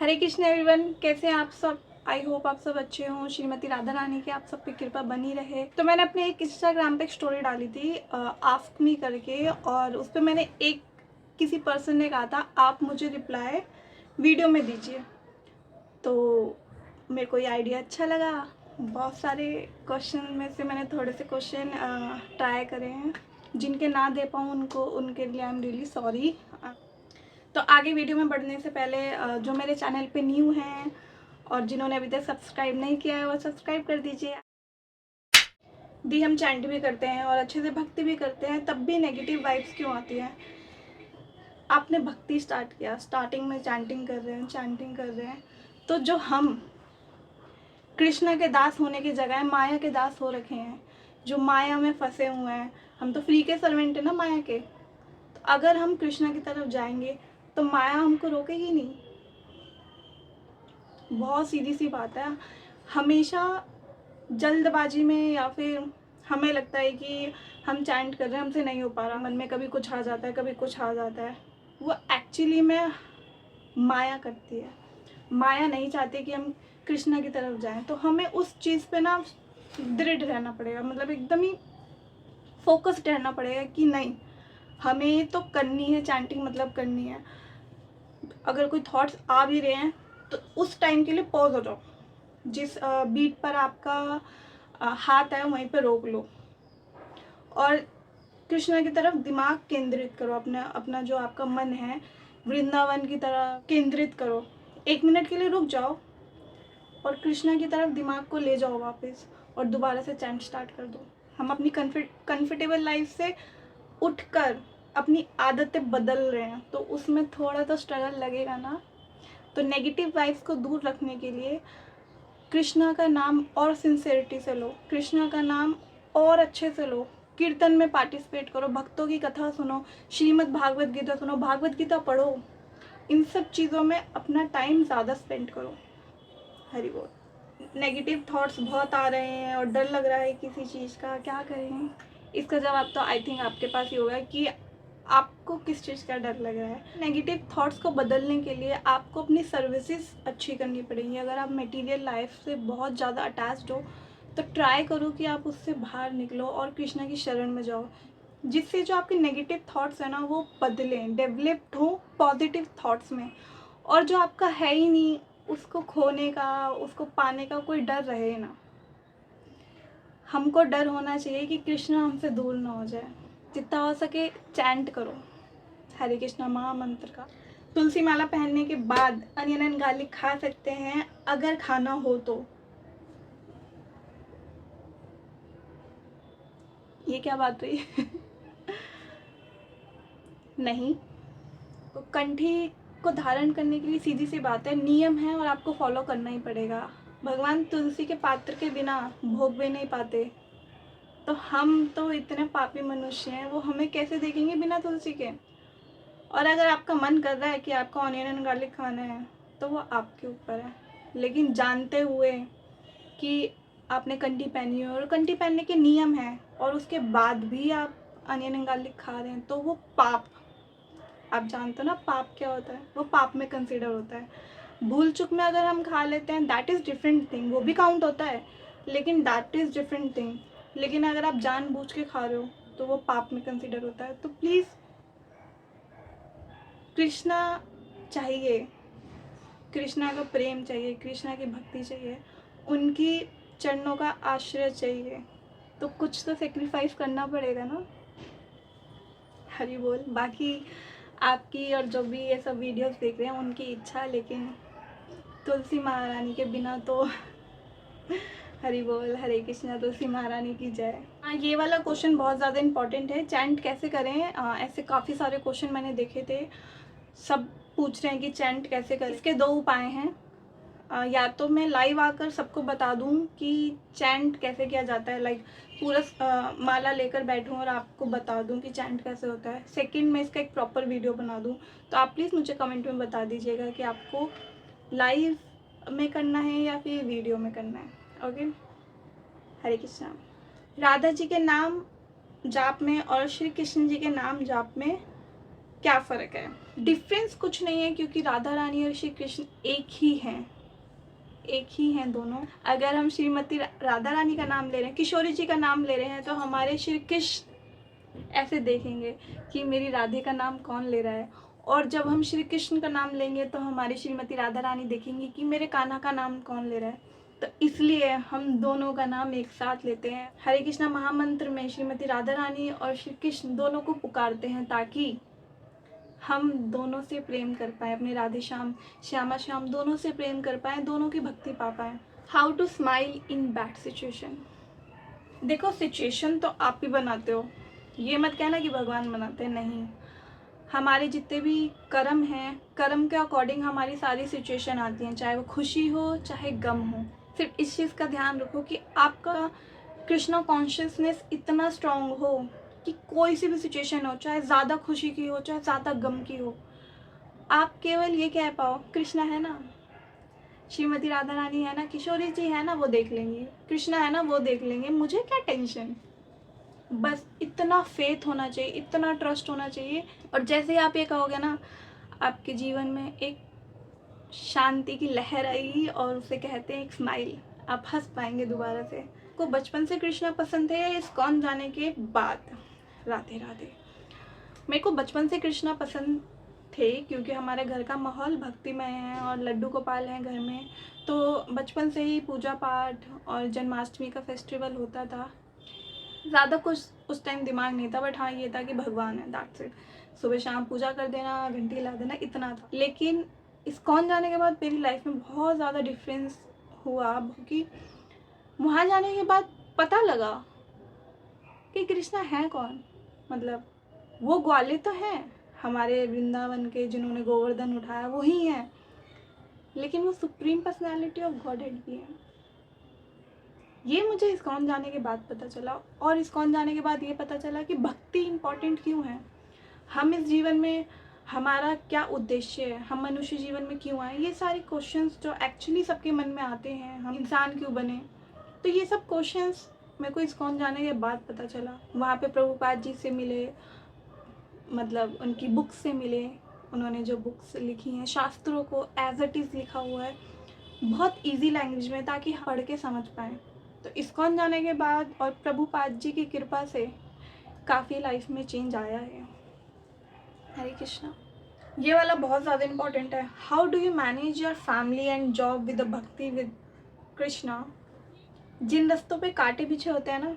हरे Krishna everyone, कैसे हैं आप सब। आई होप आप सब अच्छे हों। श्रीमती राधा रानी की आप सब पे कृपा बनी रहे। तो मैंने अपने एक इंस्टाग्राम पे एक स्टोरी डाली थी आस्क मी करके, और उस पर मैंने किसी पर्सन ने कहा था आप मुझे रिप्लाई वीडियो में दीजिए। तो मेरे को ये आइडिया अच्छा लगा। बहुत सारे क्वेश्चन में से मैंने थोड़े से क्वेश्चन ट्राई करे हैं। जिनके ना दे पाऊँ उनके लिए आई एम रियली सॉरी। तो आगे वीडियो में बढ़ने से पहले जो मेरे चैनल पे न्यू हैं और जिन्होंने अभी तक सब्सक्राइब नहीं किया है वो सब्सक्राइब कर दीजिए। दी हम चैंट भी करते हैं और अच्छे से भक्ति भी करते हैं, तब भी नेगेटिव वाइब्स क्यों आती हैं। आपने भक्ति स्टार्ट किया, स्टार्टिंग में चैंटिंग कर रहे हैं, तो जो हम कृष्ण के दास होने की जगह माया के दास हो रखे हैं, जो माया में फंसे हुए हैं। हम तो फ्री के सर्वेंट है ना माया के। तो अगर हम कृष्ण की तरफ जाएंगे तो माया हमको रोकेगी नहीं। बहुत सीधी सी बात है। हमेशा जल्दबाजी में या फिर हमें लगता है कि हम चैंट कर रहे हैं, हमसे नहीं हो पा रहा, मन में कभी कुछ आ जाता है कभी कुछ आ जाता है। वो एक्चुअली में माया करती है। माया नहीं चाहती कि हम कृष्णा की तरफ जाएं, तो हमें उस चीज़ पे ना दृढ़ रहना पड़ेगा, मतलब एकदम ही फोकस्ड रहना पड़ेगा कि नहीं, हमें तो करनी है चैंटिंग, मतलब करनी है। अगर कोई थॉट्स आ भी रहे हैं तो उस टाइम के लिए पॉज हो जाओ। जिस बीट पर आपका हाथ है वहीं पर रोक लो और कृष्णा की तरफ दिमाग केंद्रित करो। अपना अपना जो आपका मन है वृंदावन की तरह केंद्रित करो। 1 मिनट के लिए रुक जाओ और कृष्णा की तरफ दिमाग को ले जाओ वापस, और दोबारा से चैंट स्टार्ट कर दो। हम अपनी कंफर्टेबल लाइफ से उठकर अपनी आदतें बदल रहे हैं, तो उसमें थोड़ा तो स्ट्रगल लगेगा ना। तो नेगेटिव वाइब्स को दूर रखने के लिए कृष्णा का नाम और सिंसेरिटी से लो, कृष्णा का नाम और अच्छे से लो। कीर्तन में पार्टिसिपेट करो, भक्तों की कथा सुनो, श्रीमद् भागवत गीता सुनो, भागवत गीता पढ़ो। इन सब चीज़ों में अपना टाइम ज़्यादा स्पेंड करो। हरि बोल। नेगेटिव थॉट्स बहुत आ रहे हैं और डर लग रहा है किसी चीज़ का, क्या करें। इसका जवाब तो आई थिंक आपके पास ही होगा कि आपको किस चीज़ का डर लग रहा है। नेगेटिव थॉट्स को बदलने के लिए आपको अपनी सर्विसेज अच्छी करनी पड़ेंगी। अगर आप मटेरियल लाइफ से बहुत ज़्यादा अटैच्ड हो तो ट्राई करो कि आप उससे बाहर निकलो और कृष्णा की शरण में जाओ, जिससे जो आपके नेगेटिव थॉट्स हैं ना वो बदलें, डेवलप्ड हो पॉजिटिव थॉट्स में। और जो आपका है ही नहीं उसको खोने का, उसको पाने का कोई डर रहे ना। हमको डर होना चाहिए कि कृष्ण हमसे दूर ना हो जाए। जितना हो सके चैंट करो हरे कृष्णा महामंत्र का। तुलसी माला पहनने के बाद अनियन एंड गार्लिक खा सकते हैं अगर खाना हो तो। ये क्या बात हुई नहीं, तो कंठी को धारण करने के लिए सीधी सी बात है, नियम है और आपको फॉलो करना ही पड़ेगा। भगवान तुलसी के पात्र के बिना भोग भी नहीं पाते, तो हम तो इतने पापी मनुष्य हैं, वो हमें कैसे देखेंगे बिना तुलसी के। और अगर आपका मन कर रहा है कि आपको ऑनियन एंड गार्लिक खाना है तो वो आपके ऊपर है, लेकिन जानते हुए कि आपने कंठी पहनी है और कंठी पहनने के नियम हैं और उसके बाद भी आप अनियन एंड गार्लिक खा रहे हैं, तो वो पाप, आप जानते हो ना पाप क्या होता है, वो पाप में कंसिडर होता है। भूल चुक में अगर हम खा लेते हैं दैट इज़ डिफरेंट थिंग, वो भी काउंट होता है, लेकिन दैट इज़ डिफरेंट थिंग। लेकिन अगर आप जानबूझ के खा रहे हो तो वो पाप में कंसिडर होता है। तो प्लीज़ कृष्णा चाहिए, कृष्णा का प्रेम चाहिए, कृष्णा की भक्ति चाहिए, उनकी चरणों का आश्रय चाहिए, तो कुछ तो सेक्रीफाइस करना पड़ेगा ना। हरि बोल। बाकी आपकी और जो भी ये सब वीडियोस देख रहे हैं उनकी इच्छा, लेकिन तुलसी महारानी के बिना तो हरि बोल। हरे कृष्णा, तुलसी महारानी की जय। हाँ, ये वाला क्वेश्चन बहुत ज़्यादा इंपॉर्टेंट है, चैंट कैसे करें। ऐसे काफ़ी सारे क्वेश्चन मैंने देखे थे, सब पूछ रहे हैं कि चैंट कैसे करें। इसके 2 उपाय हैं। या तो मैं लाइव आकर सबको बता दूं कि चैंट कैसे किया जाता है, लाइक पूरा माला लेकर बैठूं और आपको बता दूं कि चैंट कैसे होता है। सेकंड, मैं इसका एक प्रॉपर वीडियो बना दूं। तो आप प्लीज़ मुझे कमेंट में बता दीजिएगा कि आपको लाइव में करना है या फिर वीडियो में करना है। ओके। हरे कृष्णा। राधा जी के नाम जाप में और श्री कृष्ण जी के नाम जाप में क्या फ़र्क है? डिफरेंस कुछ नहीं है, क्योंकि राधा रानी और श्री कृष्ण एक ही हैं, एक ही हैं दोनों। अगर हम श्रीमती राधा रानी का नाम ले रहे हैं, किशोरी जी का नाम ले रहे हैं, तो हमारे श्री कृष्ण ऐसे देखेंगे कि मेरी राधे का नाम कौन ले रहा है, और जब हम श्री कृष्ण का नाम लेंगे तो हमारी श्रीमती राधा रानी देखेंगी कि मेरे कान्हा का नाम कौन ले रहा है। तो इसलिए हम दोनों का नाम एक साथ लेते हैं। हरे कृष्णा महामंत्र में श्रीमती राधा रानी और श्री कृष्ण दोनों को पुकारते हैं, ताकि हम दोनों से प्रेम कर पाएँ, अपने राधे श्याम श्यामा श्याम दोनों से प्रेम कर पाएँ, दोनों की भक्ति पा पाएँ। How to smile in bad situation. देखो, सिचुएशन तो आप ही बनाते हो, ये मत कहना कि भगवान बनाते हैं, नहीं। हमारे जितने भी कर्म हैं, कर्म के अकॉर्डिंग हमारी सारी सिचुएशन आती हैं, चाहे वो खुशी हो चाहे गम हो। सिर्फ इस चीज़ का ध्यान रखो कि आपका कृष्णा कॉन्शियसनेस इतना स्ट्रांग हो कि कोई सी भी सिचुएशन हो, चाहे ज़्यादा खुशी की हो चाहे ज़्यादा गम की हो, आप केवल ये कह पाओ, कृष्णा है ना, श्रीमती राधा रानी है ना, किशोरी जी है ना, वो देख लेंगी, कृष्णा है ना, वो देख लेंगे, मुझे क्या टेंशन। बस इतना फेथ होना चाहिए, इतना ट्रस्ट होना चाहिए। और जैसे ही आप ये कहोगे ना, आपके जीवन में एक शांति की लहर आएगी, और उसे कहते हैं एक स्माइल, आप हंस पाएंगे दोबारा से। को बचपन से कृष्णा पसंद थे या इस्कॉन जाने के बाद? राधे राधे। मेरे को बचपन से कृष्णा पसंद थे, क्योंकि हमारे घर का माहौल भक्तिमय है और लड्डू गोपाल हैं घर में, तो बचपन से ही पूजा पाठ और जन्माष्टमी का फेस्टिवल होता था। ज़्यादा कुछ उस टाइम दिमाग नहीं था, बट हाँ ये था कि भगवान है, दैट्स इट। सुबह शाम पूजा कर देना, घंटी ला देना, इतना था। लेकिन इस्कॉन जाने के बाद मेरी लाइफ में बहुत ज़्यादा डिफरेंस हुआ, क्योंकि वहाँ जाने के बाद पता लगा कि कृष्णा है कौन। मतलब वो ग्वाले तो हैं हमारे वृंदावन के, जिन्होंने गोवर्धन उठाया, वही हैं, लेकिन वो सुप्रीम पर्सनैलिटी ऑफ गॉडहेड भी है। ये मुझे इस्कॉन जाने के बाद पता चला, और इस्कॉन जाने के बाद ये पता चला कि भक्ति इम्पॉर्टेंट क्यों है, हम इस जीवन में, हमारा क्या उद्देश्य है, हम मनुष्य जीवन में क्यों आए, ये सारे क्वेश्चंस जो एक्चुअली सबके मन में आते हैं, हम इंसान क्यों बने, तो ये सब क्वेश्चंस मेरे को इस्कॉन जाने के बाद पता चला। वहाँ पे प्रभुपाद जी से मिले, मतलब उनकी बुक्स से मिले, उन्होंने जो बुक्स लिखी हैं, शास्त्रों को एज इट इज़ लिखा हुआ है बहुत इजी लैंग्वेज में, ताकि पढ़ के समझ पाएँ। तो इस्कॉन जाने के बाद और प्रभुपाद जी की कृपा से काफ़ी लाइफ में चेंज आया है। हरे कृष्णा। ये वाला बहुत ज़्यादा इम्पॉर्टेंट है। How do you manage your family and job with भक्ति विद कृष्णा। जिन रास्तों पे कांटे पीछे होते हैं ना,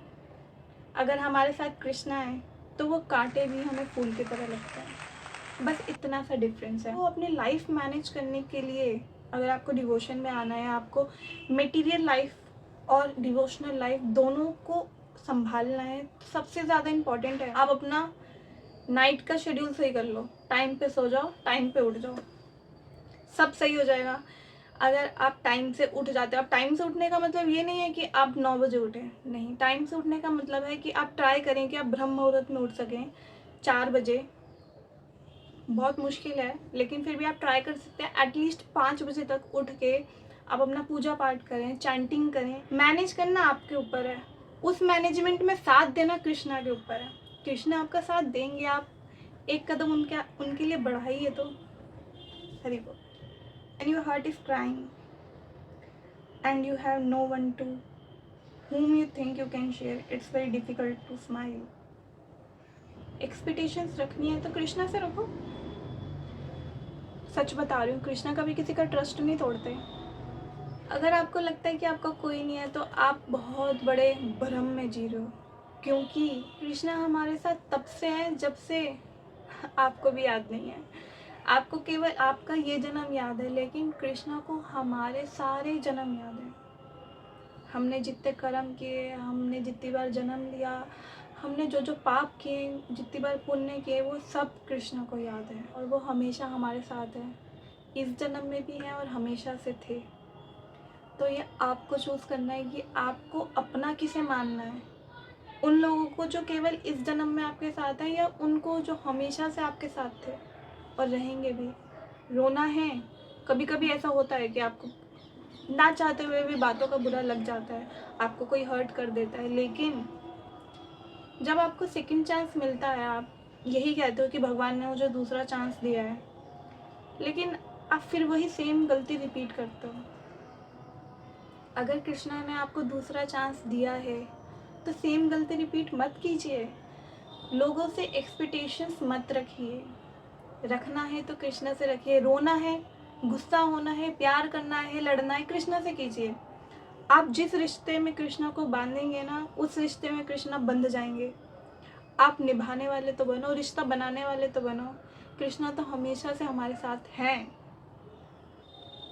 अगर हमारे साथ कृष्णा है तो वो कांटे भी हमें फूल की तरह लगते हैं। बस इतना सा डिफरेंस है। वो अपनी लाइफ मैनेज करने के लिए, अगर आपको डिवोशन में आना है, आपको मटेरियल लाइफ और डिवोशनल लाइफ दोनों को संभालना है, तो सबसे ज़्यादा इम्पॉर्टेंट है आप अपना नाइट का शेड्यूल सही कर लो। टाइम पे सो जाओ, टाइम पे उठ जाओ, सब सही हो जाएगा। अगर आप टाइम से उठ जाते हो, आप टाइम से उठने का मतलब ये नहीं है कि आप 9 बजे उठें, नहीं। टाइम से उठने का मतलब है कि आप ट्राई करें कि आप ब्रह्म मुहूर्त में उठ सकें 4 बजे। बहुत मुश्किल है, लेकिन फिर भी आप ट्राई कर सकते हैं। एटलीस्ट 5 बजे तक उठ के आप अपना पूजा पाठ करें, चैंटिंग करें। मैनेज करना आपके ऊपर है, उस मैनेजमेंट में साथ देना कृष्णा के ऊपर है। कृष्णा आपका साथ देंगे, आप एक कदम उनके लिए बढ़ाइए तो। हरि बोल। And your heart is crying and you have no one to whom you think you can share, it's very difficult to smile. Expectations रखनी है तो कृष्णा से रखो। सच बता रही हूँ, कृष्णा कभी किसी का ट्रस्ट नहीं तोड़ते। अगर आपको लगता है कि आपका कोई नहीं है तो आप बहुत बड़े भ्रम में जी रहे हो, क्योंकि कृष्णा हमारे साथ तब से है जब से आपको भी याद नहीं है। आपको केवल आपका ये जन्म याद है, लेकिन कृष्णा को हमारे सारे जन्म याद है। हमने जितने कर्म किए, हमने जितनी बार जन्म लिया, हमने जो जो पाप किए, जितनी बार पुण्य किए, वो सब कृष्णा को याद है, और वो हमेशा हमारे साथ है। इस जन्म में भी हैं और हमेशा से थे। तो ये आपको चूज़ करना है कि आपको अपना किसे मानना है। उन लोगों को जो केवल इस जन्म में आपके साथ हैं, या उनको जो हमेशा से आपके साथ थे और रहेंगे भी। रोना है, कभी कभी ऐसा होता है कि आपको ना चाहते हुए भी बातों का बुरा लग जाता है, आपको कोई हर्ट कर देता है, लेकिन जब आपको सेकंड चांस मिलता है, आप यही कहते हो कि भगवान ने मुझे दूसरा चांस दिया है, लेकिन आप फिर वही सेम गलती रिपीट करते हो। अगर कृष्णा ने आपको दूसरा चांस दिया है तो सेम गलती रिपीट मत कीजिए। लोगों से एक्सपेक्टेशंस मत रखिए। रखना है तो कृष्णा से रखिए। रोना है, गुस्सा होना है, प्यार करना है, लड़ना है, कृष्णा से कीजिए। आप जिस रिश्ते में कृष्णा को बांधेंगे ना, उस रिश्ते में कृष्णा बंध जाएंगे। आप निभाने वाले तो बनो, रिश्ता बनाने वाले तो बनो। कृष्णा तो हमेशा से हमारे साथ हैं।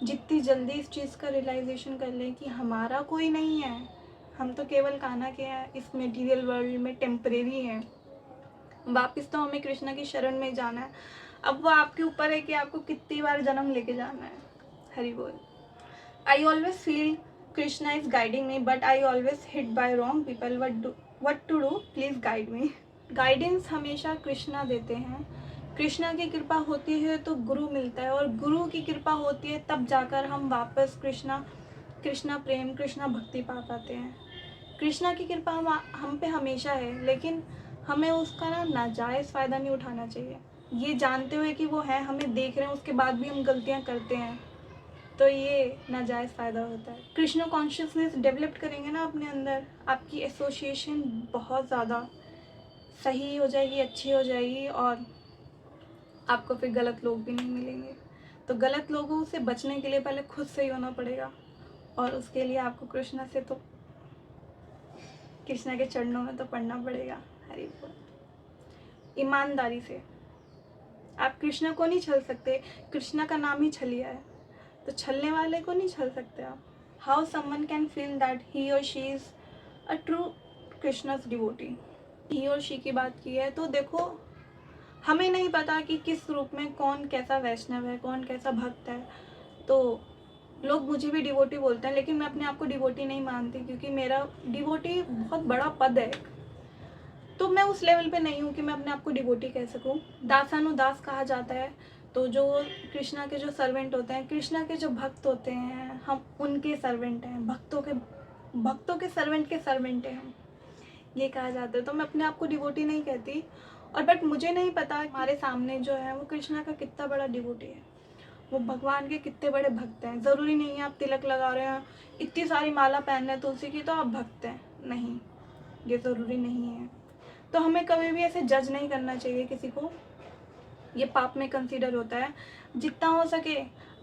जितनी जल्दी इस चीज़ का रियलाइजेशन कर लें कि हमारा कोई नहीं है, हम तो केवल कान्हा के हैं, इस मटेरियल वर्ल्ड में टेम्परेरी हैं। वापस तो हमें कृष्णा की शरण में जाना है। अब वो आपके ऊपर है कि आपको कितनी बार जन्म लेके जाना है। हरि बोल। I always feel Krishna is guiding me, but I always hit by wrong people. What to do, please guide me. Guidance हमेशा कृष्णा देते हैं। कृष्णा की कृपा होती है तो गुरु मिलता है, और गुरु की कृपा होती है तब जाकर हम वापस कृष्णा प्रेम, कृष्णा भक्ति पा पाते हैं। कृष्णा की कृपा हम पे हमेशा है, लेकिन हमें उसका ना नाजायज़ फ़ायदा नहीं उठाना चाहिए। ये जानते हुए कि वो है, हमें देख रहे हैं, उसके बाद भी हम गलतियाँ करते हैं, तो ये नाजायज़ फ़ायदा होता है। कृष्णा कॉन्शियसनेस डेवलप करेंगे ना अपने अंदर, आपकी एसोसिएशन बहुत ज़्यादा सही हो जाएगी, अच्छी हो जाएगी, और आपको फिर गलत लोग भी नहीं मिलेंगे। तो गलत लोगों से बचने के लिए पहले खुद सही होना पड़ेगा, और उसके लिए आपको कृष्णा के चरणों में तो पढ़ना पड़ेगा। हरि बोल। ईमानदारी से आप कृष्णा को नहीं छल सकते। कृष्णा का नाम ही छलिया है, तो छलने वाले को नहीं छल सकते आप। How someone can feel that he or she is a true Krishna's devotee. He or she की बात की है तो देखो, हमें नहीं पता कि किस रूप में कौन कैसा वैष्णव है, कौन कैसा भक्त है। तो लोग मुझे भी डिवोटी बोलते हैं, लेकिन मैं अपने आप को डिवोटी नहीं मानती, क्योंकि मेरा डिवोटी बहुत बड़ा पद है। तो मैं उस लेवल पे नहीं हूँ कि मैं अपने आप को डिवोटी कह सकूँ। दासानुदास कहा जाता है, तो जो कृष्णा के जो सर्वेंट होते हैं, कृष्णा के जो भक्त होते हैं, हम उनके सर्वेंट हैं। भक्तों के सर्वेंट हैं हम, ये कहा जाता है। तो मैं अपने आप को डिवोटी नहीं कहती, और बट मुझे नहीं पता हमारे सामने जो है वो कृष्णा का कितना बड़ा डिवोटी है, वो भगवान के कितने बड़े भक्त हैं। ज़रूरी नहीं है आप तिलक लगा रहे हैं, इतनी सारी माला पहन रहे हैं तुलसी की, तो आप भक्त हैं, नहीं, ये ज़रूरी नहीं है। तो हमें कभी भी ऐसे जज नहीं करना चाहिए किसी को, ये पाप में कंसीडर होता है। जितना हो सके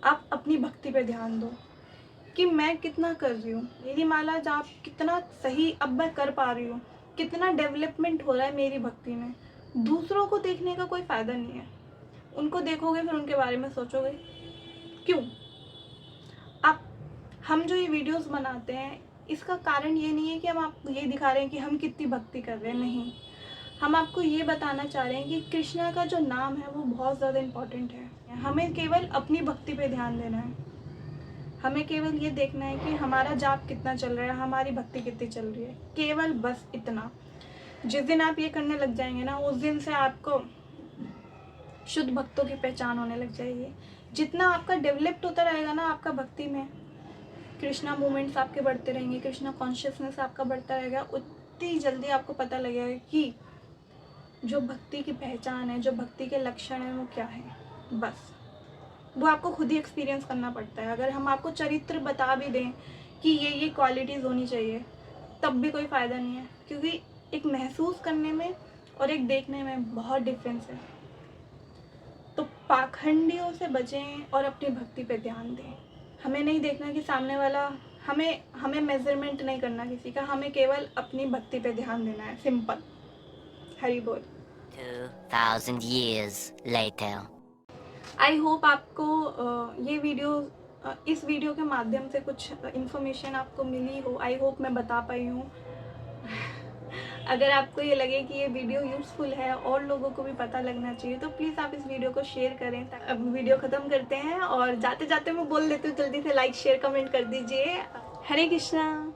आप अपनी भक्ति पे ध्यान दो कि मैं कितना कर रही हूँ, मेरी माला जाप कितना सही अब मैं कर पा रही हूँ, कितना डेवलपमेंट हो रहा है मेरी भक्ति में। दूसरों को देखने का कोई फ़ायदा नहीं है। उनको देखोगे फिर उनके बारे में सोचोगे, क्यों? हम जो ये वीडियोस बनाते हैं, इसका कारण ये नहीं है कि हम आपको ये दिखा रहे हैं कि हम कितनी भक्ति कर रहे हैं, नहीं। हम आपको ये बताना चाह रहे हैं कि कृष्णा का जो नाम है वो बहुत ज़्यादा इम्पोर्टेंट है। हमें केवल अपनी भक्ति पे ध्यान देना है। हमें केवल ये देखना है कि हमारा जाप कितना चल रहा है, हमारी भक्ति कितनी चल रही है, केवल बस इतना। जिस दिन आप ये करने लग जाएंगे ना, उस दिन से आपको शुद्ध भक्तों की पहचान होने लग जाएगी। जितना आपका डेवलप्ड होता रहेगा ना आपका भक्ति में, कृष्णा मूवमेंट्स आपके बढ़ते रहेंगे, कृष्णा कॉन्शियसनेस आपका बढ़ता रहेगा, उतनी जल्दी आपको पता लगेगा कि जो भक्ति की पहचान है, जो भक्ति के लक्षण हैं वो क्या है। बस वो आपको खुद ही एक्सपीरियंस करना पड़ता है। अगर हम आपको चरित्र बता भी दें कि ये क्वालिटीज़ होनी चाहिए, तब भी कोई फ़ायदा नहीं है, क्योंकि एक महसूस करने में और एक देखने में बहुत डिफरेंस है। तो पाखंडियों से बचें और अपनी भक्ति पे ध्यान दें। हमें नहीं देखना कि सामने वाला, हमें मेजरमेंट नहीं करना किसी का, हमें केवल अपनी भक्ति पे ध्यान देना है, सिंपल। हरि बोल। 2000 years later. आई होप आपको ये वीडियो, इस वीडियो के माध्यम से कुछ इन्फॉर्मेशन आपको मिली हो। आई होप मैं बता पाई हूँ। अगर आपको ये लगे कि ये वीडियो यूज़फुल है और लोगों को भी पता लगना चाहिए, तो प्लीज़ आप इस वीडियो को शेयर करें। अब वीडियो ख़त्म करते हैं, और जाते जाते मैं बोल देती हूँ, जल्दी से लाइक शेयर कमेंट कर दीजिए। हरे कृष्णा।